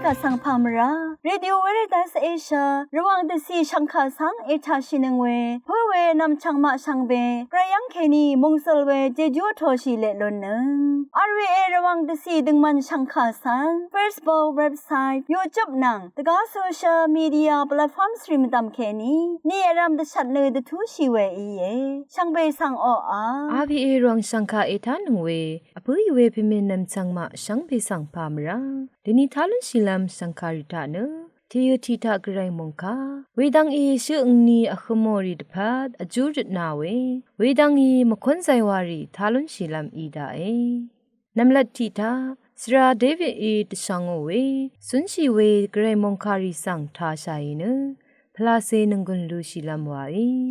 กะสังพามราเรดิโอเวเรตัสเอเชียระวังเดซีชังคาสังเอชาชินึงเวเพื่อเวนำชังมาชังเบกระยังเคนีมงสลเวเจจูโทชิเลลนนึงอาร์วีเอระวังเดซีดึงมันชังคาสัง Facebook เว็บไซต์ YouTube นังตะกาโซเชียลมีเดียแพลตฟอร์มสตรีมตามเคนีนี่รำเดชัดเลยเดทูชีเวอีเยชังเบสังออาร์วีเอรองชังคาเอทานึงเวอปุยเวพิเมนำชังมาชังเบสังพามราดินิทาลุชิลัมสังคาริตาเนทียทีทากรายมงคาเวดังอีชื่อนีอคโมริดพัดอจูรินาเวเวดังอีมคนใจวารีทาลุชิลัมอีดาเอนำลัดทีทาสราเดวิดอีตชังเวสุนชีเวกรายมงคาริสังทาชายเนพลาเซนึงกุนลูชิลัมวา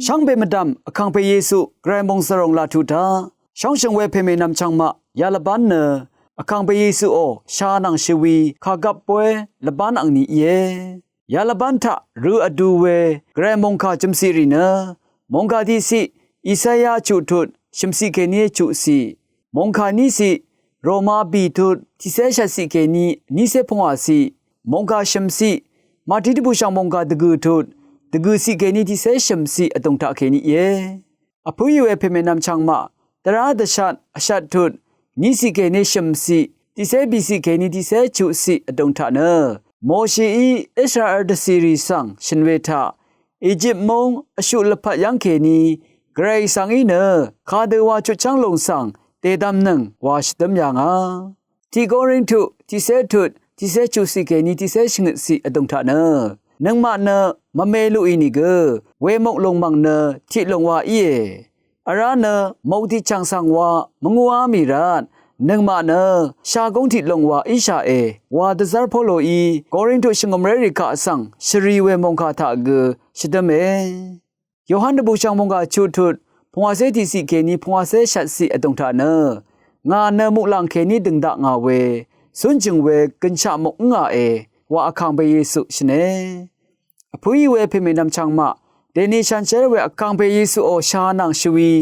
ช่างเบมดัมคังเปเยซูกรายมงสรงลาทุตาช่างชงเวเพเมนำชังมายาลบันเนคังเปเยซูโอชานังชวีขากบป่วยลบันอังนี้เยยาลบันทะรู้อดูเวกรายมงคาจุมซีรีเนมงคาที่สิอิสยาจุทุดชิมซีเคเนียจุสีมงคานี้สิโรมาบีทุดที่เซชสิเคนีนิเซพงอาสีมงคาชิมซีมาที่บุชังมงคาตะกูทุดตะกูสิเคนีที่เซชิมซีอตงตะเคนีเยอพุยเวเพเมนำชังมาตราดชัดอชัดทุดนิสิเคนีชิมซีที่เซบิสิเคนีที่เซจุสีอตงตะเนโมชีอิสราเอลซีรีสังชินเวทาอียิปต์มงอชุลพยังเคนีเกรซังอีเนคาเดวาจุจังลงสังเตดัมนังวาชดมยังอาที่โกรินทุที่เซทุดที่เซจุสิเคนีที่เซชงสีอตงทะเนนังมาเนมะเมลุอินิเกเวมกลงมังเนที่ลงวาอีอาราเนมกที่จังสังวามงัวมีรานนังมาเนชากงที่ลงวาอิชาเอวาดซาร์โพโลอีโกรินทุชงอมเรริกาสังชรีเวมงคาทะเกชดเมโยฮันดบูชังมงกาชุทุดพงวาเซติสิเคนีพงวาเซชัดสิอตงทะเนงาเนมุลังเคนีดึงดะงาเวสุนจึงเวกัญชามกงาเอวาอคังเบเยสุชเนอพุยเวเพเมนำชังมาเดนิชันเชเวอคังเบเยสุโอชานังชวี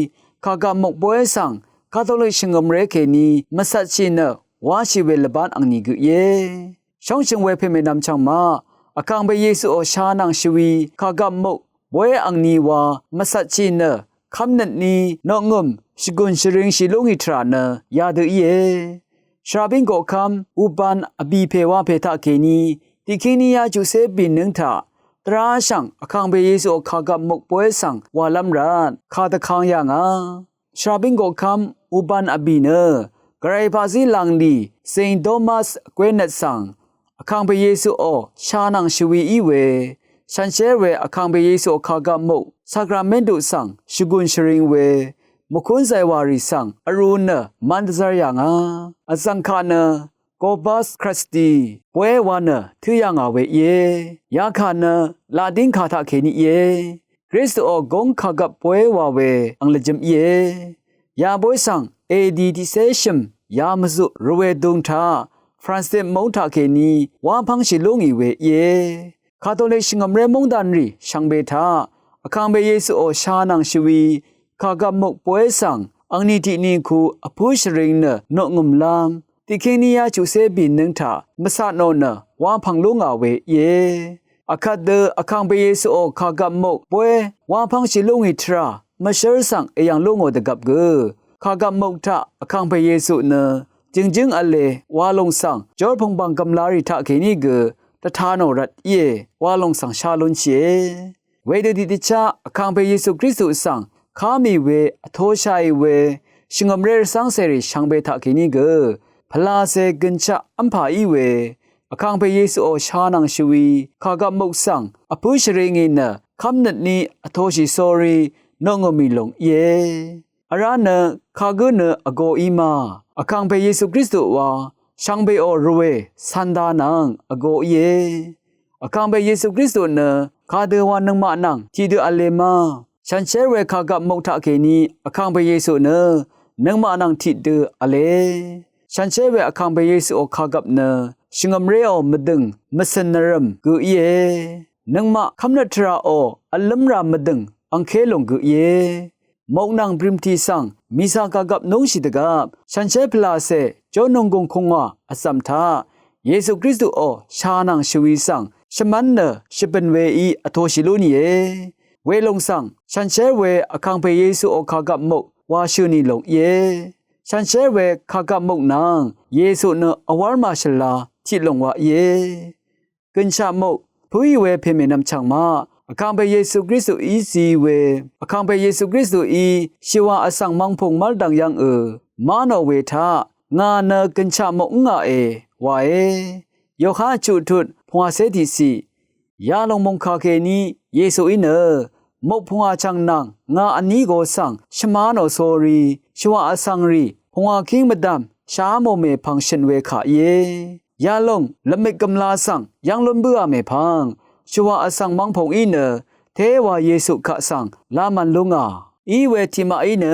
คากามกบวยสังคาทอลิกชิงอมเรเคนีมัสัดชินวาชิเวลบานอังนิกเยช่องชิงเวเพเมนำชังมาอคังเบเยสุโอชานังชวีคากามกบวยอังนีวามัสัดชินคำนั้นนี้นองงมชิกุนชริงชิลงอิทรานะยาดเยชราบิงโกคำอุบันอบีเพวาเพทาเคนีติเคนียาจุเซบินนึงทาตราชังอคังเบเยซูขากำมกป่วยสังวาลัมรานคาตะคังยังอาชราบิงโกคำอุบันอบีเนกรายภาษีลังดีเซนโทมัสเกเนตสังอคังเบเยซูโอชานังชวีอีเวฉันเชเวอคังเบเยซูขากำมกสักราเมนตุสังชิกุนชริงเวมคุนไซวาริสังอรุณมันดซายังอาอสังคานะโกบัสคริสตีป่วยวานะทือยังอาเวเยยาคานะลาดินคาทาเคนีเยคริสต์โอกงขกับป่วยวาเวอังเลจิมเยยาบวยสังเอดีดิเซชิมยามสุรเวดุงทาฟรานซิสมงทาเคนีวาพังชิลุงอีเวเยคาทอลิกชิงอมเรมงดันรีชังเบทาอคังเบเยซูโอชานังชวีขากำมกป่วยสังอังนิตินิคูอพุชริงเนนงุมลามติเคนียาจุเซบินนึงทามสะโนเนวาพังลุงอาเวเยอคัดเดอคังเบเยซูโอขากำมกป่วยวาพังชิลุงอิทรามเชอสังเอยังลุงโอดกับเกขากำมกทะอคังเบเยซูเนจึงอเลวาลงสังจอร์พงบังกำลาริทะเคนีเกตะทาโนรัดเยวาลงสังชาลุนเชเวเดดิติชาอคังเบเยซูคริสต์สังข้ามีเวอโทชัยเวชิงอมเรสังเสริชังเบทากินิเกพลาเซกินชะอัมพาอีเวอคังเบเยซูโอชานังชวีขากำมกสังอพุชริงินคำนัดนี้อโทชิโซรีนงมีลงเยอารานะขากเนอโกอีมาอคังเบเยซูคริสต์วาชังเบโอรเวสันดานังอโกเยอคังเบเยซูคริสต์เนคาเดวานังมานังที่เดอเลมาฉันเชื่อว่าข้ากับมกทะเคนีอคังเบเยซูเนนังมานังทิดเดออเลฉันเชื่อว่าอคังเบเยซูข้ากับเนชิงอมเรโอมดึงมัสนรมกุเยนังมาคำนัทราโออัลลัมรามดึงอังเคลงกุเยมกนังพริมทีสังมิสาข้ากับนงชิดกับฉันเชื่อพลาเซจอนงกงคงวาอสัมทา ယေရှုခရစ်တုအောရှာနန်ရှဝီဆန်ရှမန်နရှပန်ဝေဤအထောရှိလိုနီယေဝေလုံဆန်ရှန်ချဲဝေအခန်းပေယေရှုအခါကမုတ်ဝါရှုနီလုံယေရှန်ချဲဝေခါကမုတ်နန်ယေရှုနအဝါမရှလာချိလုံဝယေကင်ချမုတ်ဖူးဝေဖေမေနမ်ချောင်မအခန်းပေယေရှုခရစ်တုဤစီဝေအခန်းပေယေရှုခရစ်တုဤရှဝအဆောင်မောင်ဖုံမလ်ဒန်ယံမာနောဝေထငါနကင်ချမုတ်ငါဝါယောခါချုထုဖွာစေတီစီယာလုံမုံခါကေနီယေဆုအိနမုတ်ဖွာချန်နန်ငါအနီကိုဆန်ရှမာနောဆိုရီရှဝအဆန်ရီဖွာခင်းမဒမ်ရှာမိုမေဖန်ရှင်ဝေခါယေယာလုံလမိကမလာဆန်ယန်လွန်ဘူအမေဖန်ရှဝအဆန်မန်ဖုံအိနသေဝယေဆုခဆန်လာမန်လုံငါဤဝေတိမအိန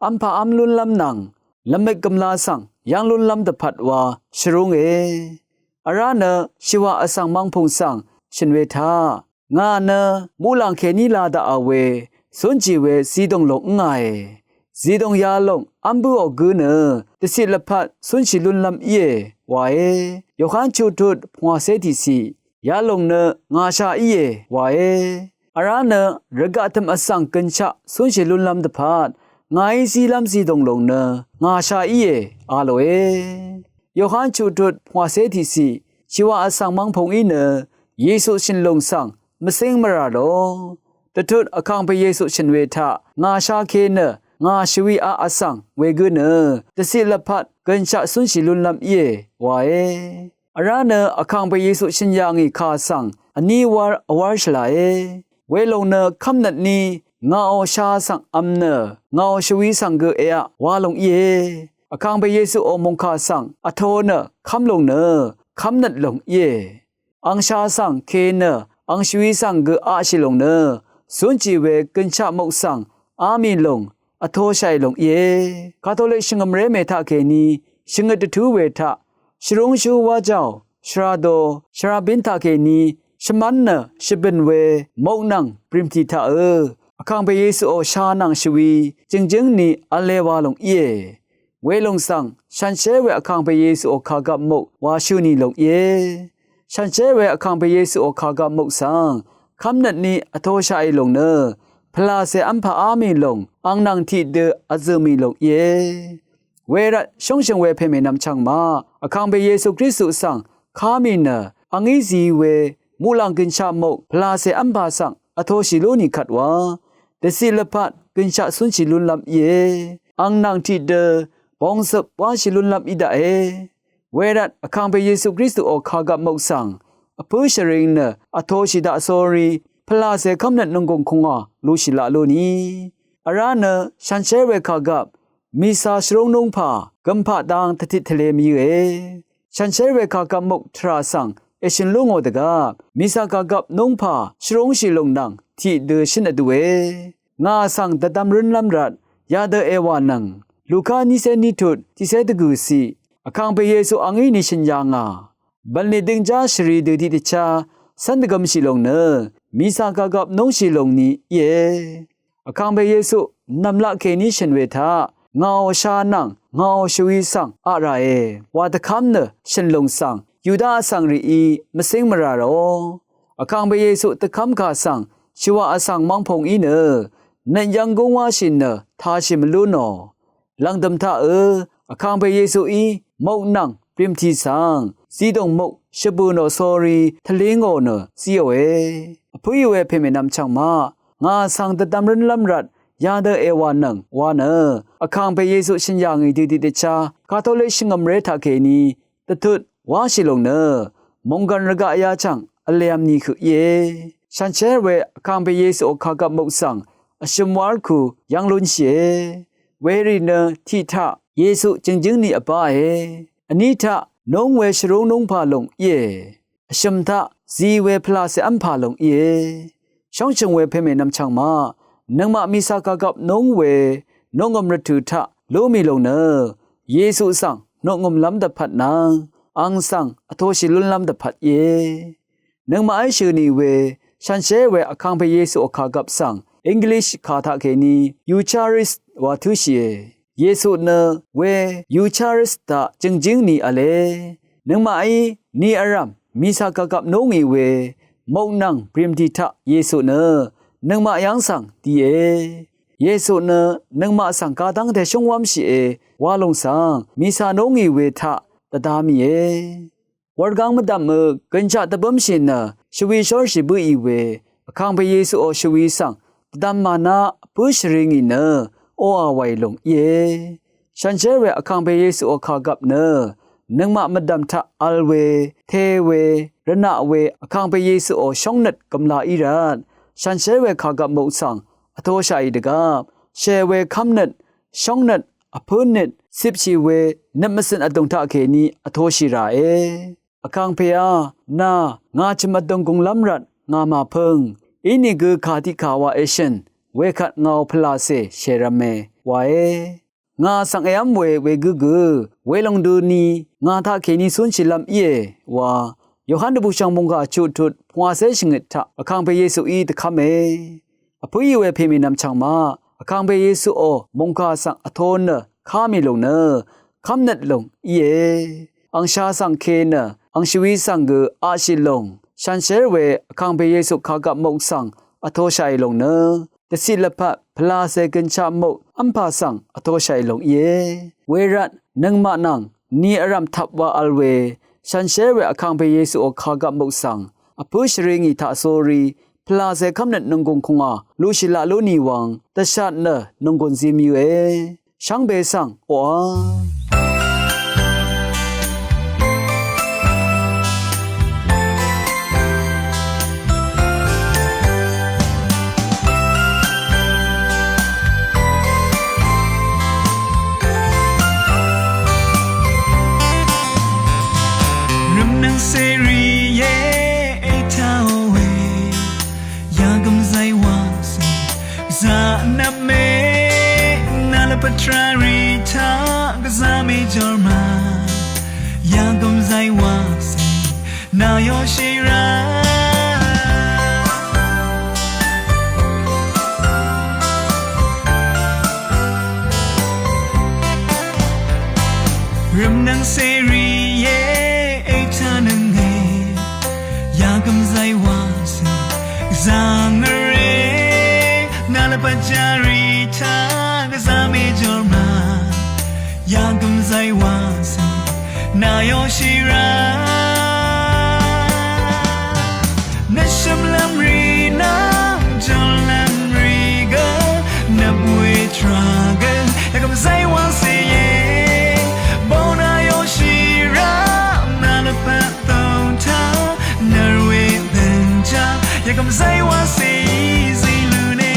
အမ်ဖာအမ်လွန်လမ်နန်လမိကမလာဆန်ယန်လွန်လမ်တဖတ်ဝါရှရုံေအရနရှိဝအဆောင်မောင်ဖုံဆောင်ရှင်ဝေသာငါနမူလန်ခေနီလာဒအဝေစွန်ကြည်ဝေစီတုံလုံငါဇီတုံယာလုံအမ်ဘူအဂုနတစီလဖတ်စွန်ချီလွန်လမ်ယေဝါယောခန်ချူထုဖွာစေတီစီယာလုံနငါရှာဤယေဝါအရနရဂတ်မ်အဆောင်ကန်ချစွန်ချီလွန်လမ်တဖတ်ငါဤစီလမ်စီတုံလုံနငါရှာဤယေအာလိုယောဟန်ချူထုဖွာစေတီစီชีวะอสังมังพงอีเนเยซูชินลงสังมะเซงมราโดตะทุดอคังไปเยซูชินเวทะงาชาเคเนงาชวีอาอสังเวกุเนตะสิละพัดกันชะสุนชิลุนลัมเยวาอราเนอคังไปเยซูชินยางอีคาสังอันนี้วาอวาชลาเวลงเนคัมนัดนีงาอชาสังอัมเนงาชวีสังเกเอะวาลงอคังไปเยซูอมงคาสังอโทเนคัมลงเนคำนัดลงอังชาสังเคเนอังชวีสังกอาชิลงเนสุนจีเวกินชะมกสังอามีลงอโทชัยลงคาทอลิกชิงมเรเมทาเคนีชิงตทูเวทะชรุงชูวาเจ้าชราโดชราบินทาเคนีชมันเนชิบินเวมกนังปริมทีทาอคังไปเยซูโอชานังชวีจึงนีอเลวาลงเวลงสังฉันเชเวอคังไปเยซูโอคากับมกวาชูนีลงฉันเชเวอคังไปเยซูโอคากับมกสังคำนัดนี้อโทชาไอลงเนพลาเสอัมพาอามีลงอังนังทีเดอซมีลงเวรัชงเชงเวเพเมนำชังมาอคังไปเยซูคริสต์สังคามีเนอังอีซีเวมูลังกินชามกพลาเสอัมพาสังอโทชิโลนีขัดวาเดซิลพัดกินชาสุนชิลุนลำอังนังทีเดบองสบวาชิลุนลับอิดาเวรัตอคังไปเยซูคริสต์โอคากับมกสังอพุชริงเนอโทชิดาโซรีพลาเสคำนัดนงกงคงอาลูชิลาโลนีอาราเนชันเชเวคากับมีซาชรงนงผากัมผาดังทติทะเลมีฉันเชเวคากับมกทราสังเอชินลุงโอดกามีซากากับนงผาชรงชิลงดังที่เดชินอดุงาสังตะดำรุนลำรัดยาเดเอวานังลูกานิเซนิทุดที่เซตกุสีอคังไปเยซูอังอีนิชินยางาบัลเนดิงจาชรีดูดิชาสันดกมชิลงเนมีสากากับนงชิลงนี้อคังไปเยซูนำละเคนิชินเวทางาชานังงาชวีสังอะไรวาตคำเนชินลงสังยูดาสังรีมะเซงมราโรอคังไปเยซูตะคำกาสังชิวะอสังมังพงอีเนนันยังกงวาชินเนทาชิมลุโนลังดำท่าอคังไปเยซูมกนังปริมทีสังสีดงมกชบูโนโซรีทะเลงโอเนซีโอพุยเวเพเมนำชังมางาสังตะดำรินลำรัดยาเดเอวานังวาเนอคังไปเยซูชินยางอีดิเดชาคาทอลิกชิงมเรทาเคนีตะทุดวาชิลงเนมงกันรกะยาจังอเลยมนีคือฉันเชเวอคังไปเยซูคากับมกสังอชิมวาลคูยังลุนเชเวรีเนทิทะเยซูจึงนี่อปาอันนี้ทะนงเวชรุงนงพาลงอชมทะซีเวพลาเสอัมพาลงช่องชงเวเพเมนำชังมานังมามีสากากับนงเวนงอมรถุทะโลมีลงเนเยซูสังนงอมลำดับผัดนางอังสังอโทชิลุนลำดับผัดนังมาไอชื่อนี่เวฉันเชเวอคังไปเยซูอคากับสังEnglish คาทาเคนี Eucharist วาทุชีเยซูเนเว Eucharist ตะจึงนี่อะเล นึงมาไอนี่อารัมมีสากกับน้องอีเวมอกนังพริมทิทะเยซูเนนึงมายังสังตีเอเยซูเนนึงมาสังกาตังแต่ชงวามชีเอวาลงสังมีสาน้องอีเวทะตะดามีเอวอร์กังมดัมมือกันจะตะบัมชินนะชวีชอร์ชิบุอีเวคังไปเยซูโอชวีสังตะดัมมานะพุชริงินเนโออาไวลงเยฉันเชื่อว่าคังไปเยซูโอคากับเนนึงมามดัมทะอัลเวเทเวระนาเวคังไปเยซูโอช่องนัดกำลาอิรันฉันเชื่อว่าคากับมุสังอโทชัยดกับเชเวคัมนัดช่องนัดอพูนนัดสิบชีเวนับมสินอดงทะเคนีอโทชิราเอคังเปียนางาจมัดดงกงลำรัดงามาเพิงอินี่คือคาติขาวาเอชันเวขัดเงาพลาเซเชรเมวาเองาสังเอยมเวกุเวลงดูนีงาทาเคนีสุนชิลัมเยวาโยฮันดบุชังมงกาจุดพวาเซชิงทะอคังเปเยซูอีตะคาเมอพุยเวเพมินำชังมาอคังเปเยซูโอมงกาสังอโทนคามิลงเนคำนัดลงเยอังชาสังเคเนอังชวีสังกอาชิลงฉันเชเวอคังเปเยซูคากับมงสังอโทชัยลงเนตสิลปะพลาเซกันชาโมอัมพาสังอโตชัยลงเยเวรัตนังมานังนีอรัมทับวาอัลเวฉันเชเวอคังเปเยซูโอคากับมุสังอพุชริงิทาโซรีพลาเซคำนัดนงกงคงอาลูชิลาลูนีวังตะชัดเนนงกนซิมิวเอช่างเบสังโอเซรีเยไอทาวเวยากำไซวาสิซานาเมนาลปทราริทากซาเมจอร์มายากำไซวาสินายอชิราเริ่มนังเซรีเยกำไซวาสิซางเรนาลปจาริทากซาเมจอร์มายากำไซวาสินายอชิราเนชัมลัมรีนาจอลัมรีกนับเวทราเกยากำไซวาสิเยบอนายอชิรานาลปะตองทาอยากกำไซว่าสีลูเน่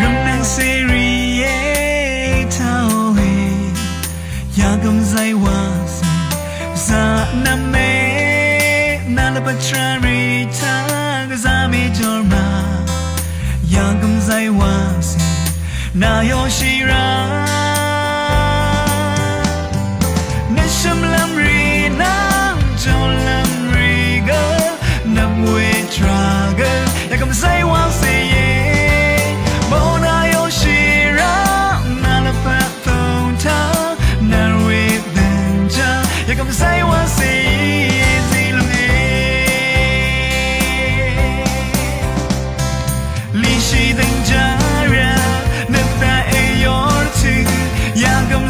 รำนังเซรีเย่เท่าเฮอยากกำไซว่าสีซานาเมนาลปทราริทากซาเมจอร์มายากำไซวาสินายอชิราเนชัมลัมรีนาจอลัมรีกนับเวทราเกยากำไซวาสิเยโมนายอชิรานาลปะตองทานาเวเดนจายากำไซวาสิ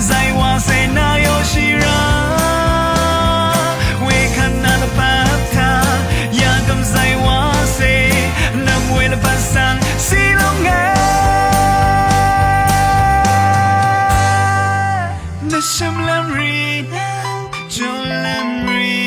ไซวาเซนายอชิราเวคันนาลปาทายากำไซวาเซนำเวลปัสสังสีลงเงนชัมลัมรีนาจอลัมรี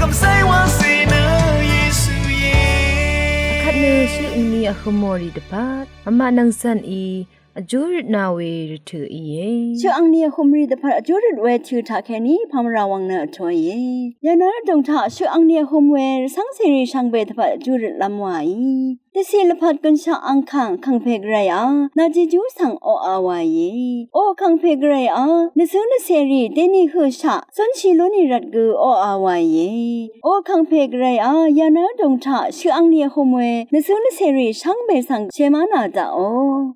cầm say hoa xì nơ Giêsu ye ခတ်နေရှိအင်းနီအခမော်ရီတပတ်အမနန်းဆန်ဤအကျိုးရနာဝေရထီယေ ชื่ออังเนียคมรีแต่พระจุดเวชื่อทาแค่นี้พามราวังเนอถอยยานาดงทาชื่ออังเนียคมเวสังสิริช่างเบตพระจุดลำไหวแต่สิลพัดกันช่างอังคังเพกไรนาจิจูสังโออาวายโอคังเพกไรนซื้อนเสรีเดนี่คือชะสนชิลุนิรัดกือโออาวายโอคังเพกไรยานาดงทาชื่ออังเนียคมเวนซื้อนเสรีช่างเบสังเชมานาจาโอ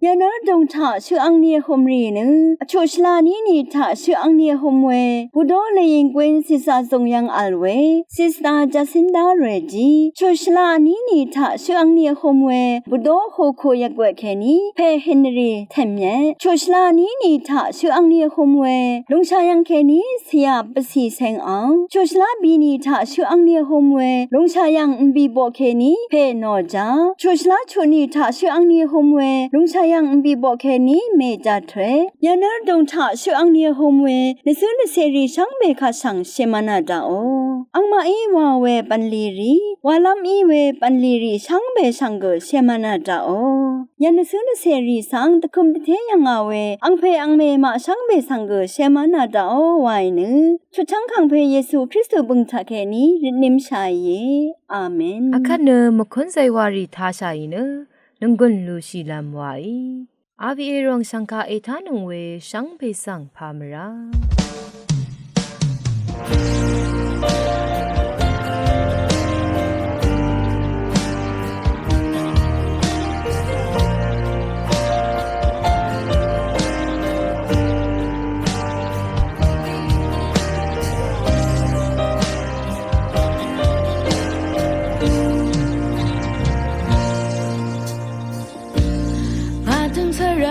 ยานาดงทาชื่ออังเนียคมรีนึอโชชลานี้นี่ทาชื่ออังเนียคมเวบุโดเลยิงกวนซิซาทรงยังอัลเวซิสตาจัสินดาเรจีโชชลานี้นี่ทาชื่ออังเนียคมเวบุโดโคโคยักเวแค่นี้เพเฮนรีเทมเยโชชลานี้นี่ทาชื่ออังเนียคมเวลงชายังแค่นี้เสียปสีแสงอังโชชลาบีนี่ทาชื่ออังเนียคมเวลงชายังบีโบแค่นี้เพนอจาโชชลาชนี่ทาชื่ออังเนียคมเวลงชายังบีโบแค่นี้เมจาเทยานาดงทาชื่ออังเนียคมเวในซื้อนเสรีช่างเบคาสังเชมานาดาโออังมาอีวาเวปันลีรีวาลัมอีเวปันลีรีช่างเบสังเกเชมานาดาโอยานซื้อนเสรีสังตะคุมตะเทยังอาเวอังเพอังเมมาช่างเบสังเกเชมานาดาโอไวนึชุดช่างขังเพเยซูคริสต์บึงทาแค่นี้ริมชายเยอาเมน အခတ်နေမခွန်းဆိုင်ဝါရီထားဆိုင်နနငွန်းလူရှိလမ်ဝိုင်အာဗီအေရောင်စံခါအေထာနုံဝေရှန်ဖေဆန်ဖာမရာ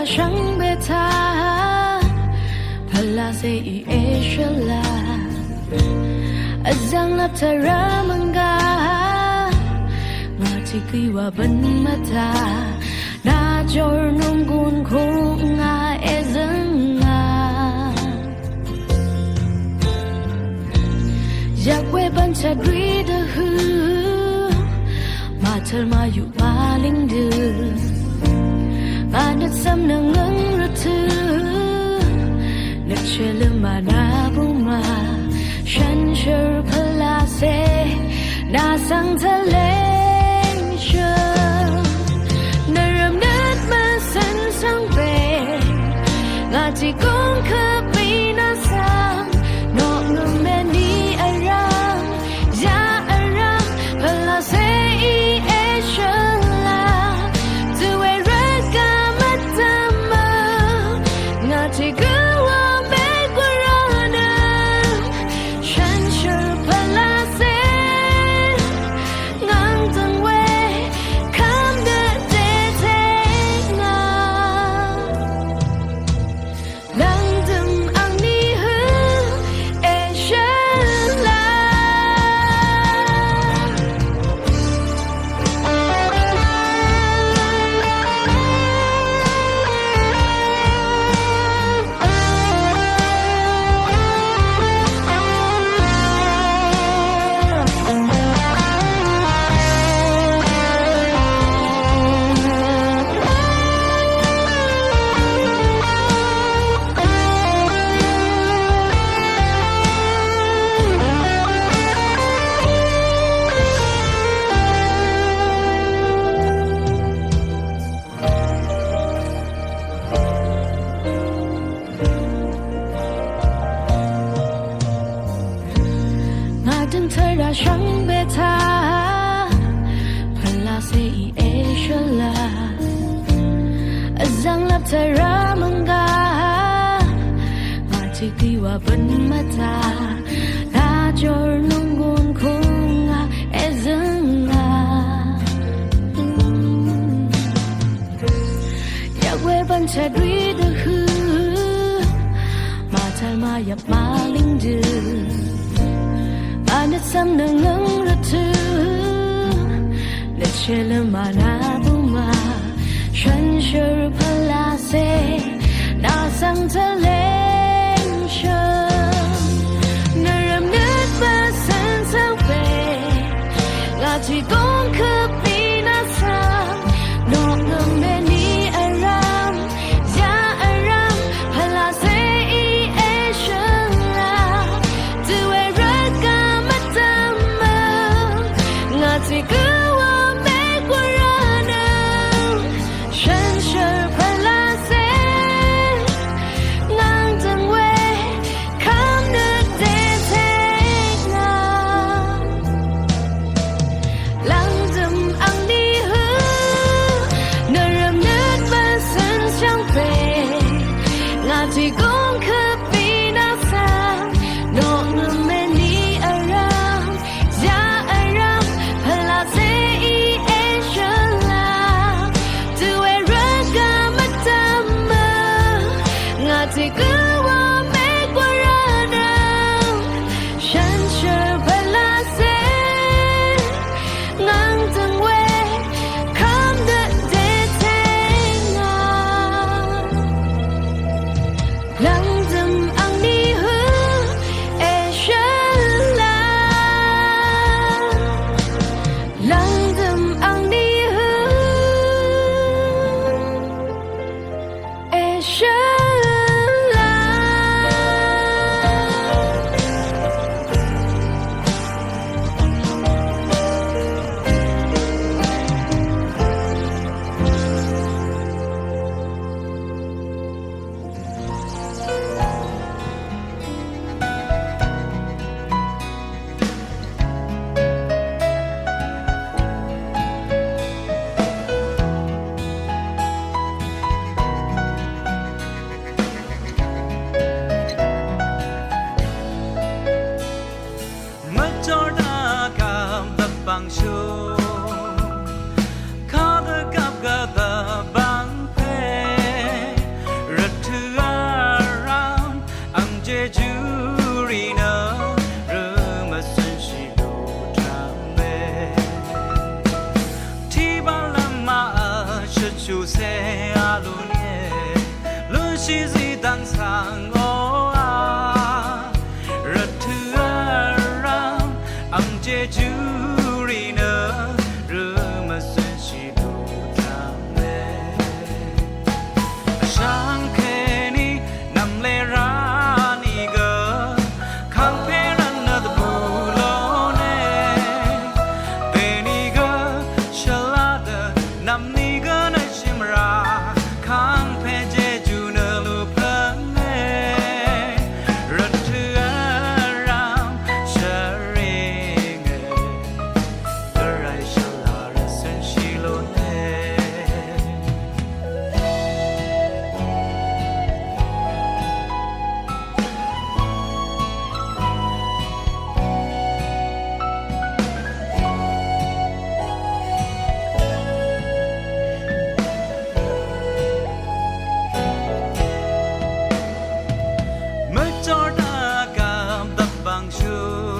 想别他，怕拉谁一说啦，azang la tara manga, ngati kiwa ban mata, na jor nunggun kunga ezanga, yakwe ban chadri de hu, matar mayu maling de. Banat sam nangang ratu Natchele manabuma Shan shur palase Nasang taleng shu Naram nat masan sang pe Ngati kong kapi nasang Nok numeni arang Ya arang palase I eshala Duwe Take a walk back around Shan shur palase Ngang tang we Come the day take na Lang dum ang ni hu E shan la Shang beta Palase I eshala Azang lap tara manga Ngati kiwa ban mata Na jor nunggun kunga ezanga Yakwe ban chadri de hu Matal ma yap maling de Banat sam nangang ratu Natchele manabuma Shan shur palase Nasang taleng shu Naram nat masan sang pe chỉ cũng cứ bị na sa no no me ni aram ya aram hala se I Asian la do it right ga matama nga chỉ cứ wa me guarana shan shan hala se ngang dang we come the day take na lang dum ang đi hư nơ rầm nứt và sân chẳng về là chỉ cũng cứ bị na sa no no me ni aram ya aram hala se I Asian la do it right ga matama nga chỉ cứ wa me guarana shan shan hala se ngang dang we come the day take na lang dum ang đi hư Asian la lang dum ang đi hư Asian la Majorna kam the bang show Ka the kap ga the bang pe Ratu aram ang je juri na Ruma sun shi do trambe Ti ba lama shi chu se alu nie Lu shi zi dang sang o a Ratu aram ang je juri na Ruma sun shi do trambe Shang ke ni nam le ra ni ga Kang pe ran na the bulo ne Te ni ga shalada nam ni ga na shimra Kang pe je ju na lu plang ne Ratu aram sharing Garai shalara sun shi lo ne Majorna kam the bang show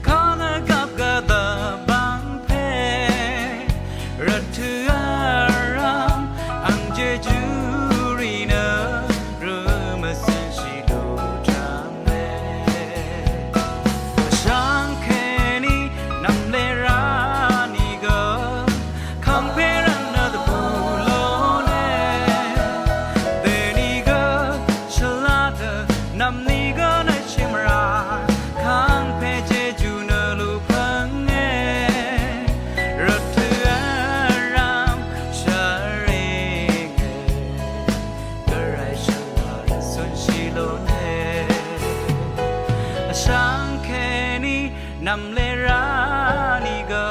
Kana kap ga the bang pe Ratu aram ang je juri na Ruma sun shi do trambe Shang ke ni nam le ra ni ga Kang pe ran na the bulo ne Te ni ga shalada nam ni ga na shimra Kang pe je ju na lu phang ne Ratu aram sharing Garai shalara sun shi lo ne Shang ke ni nam le ra ni ga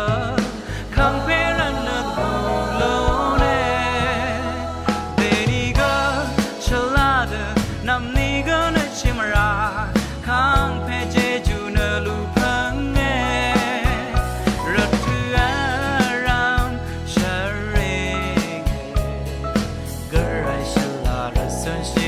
Kang pe ran na the bulo ne Te ni ga shalada nam ni ga na shimra Kang pe je ju na lu phang ne Ratu aram sharing Garai shalara sun shi